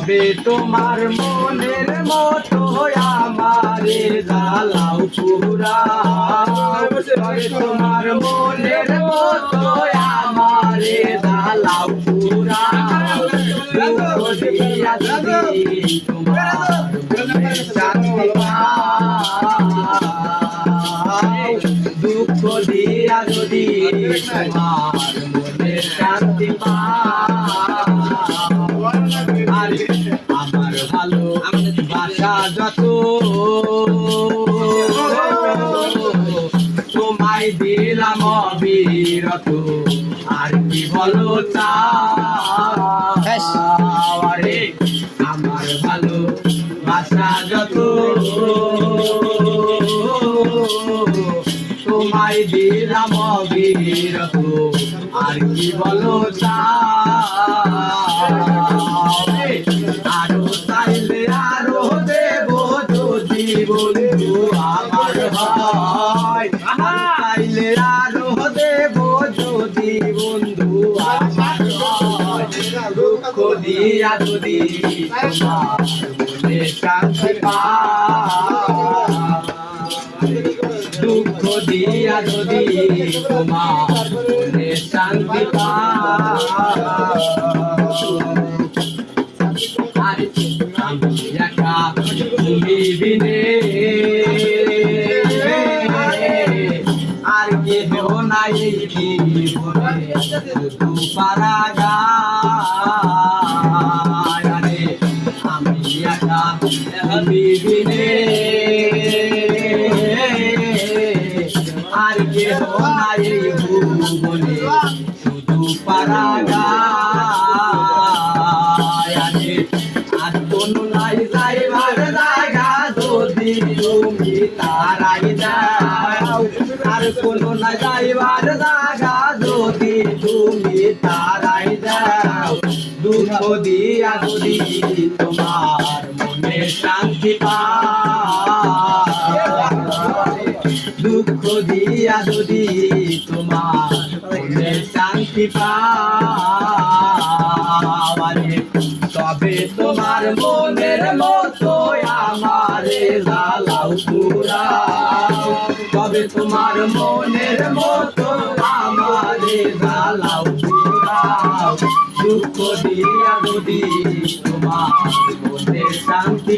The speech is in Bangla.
তবে তোমার মনের মতো আমারে জ্বালাও পুরা, তবে তোমার মনের মতো আমারে জ্বালাও পুরা, দুঃখ দিয়া যদি তোমার মনে শান্তি আর আমার ভালো বাসা যত তোমায় দিলাম অবিরত, আর কি বলো চাওয়ারে আমার ভালো বাসা যত তোমায় দিলাম অবিরত, আর কি বলো আরো চাইলে আরো দেব যদি বন্ধু আমার হয়, চাইলে আরো দেব যদি বন্ধু আমার হয়, দুঃখ দিয়া যদি তোমার মনে শান্তি দুঃখ দিয়া যদি তোমার মনে শান্তি আমি একা তুমি বিনে আর কেহ নাই জীবনে শুধু পারাগারে, আমি একা তুমি বিনে আর কেহ নাই ভুবনে শুধু পারাগারে, আর কোনো নাই যাইবার জায়গা যদি তুমি তারাই যাও, আর কোনো নাই যাইবার জায়গা যদি তুমি তারাই যাও, দুঃখ দিয়া যদি তোমার মনে শান্তি দুঃখ দিয়া যদি তোমার মনে শান্তি পাওয়ারে, তবে তোমার মনের মতো আমারে জ্বালাও পুরা, তবে তোমার মনের মতো আমারে জ্বালাও পুরা, দুঃখ দিয়া যদি তোমার মনে শান্তি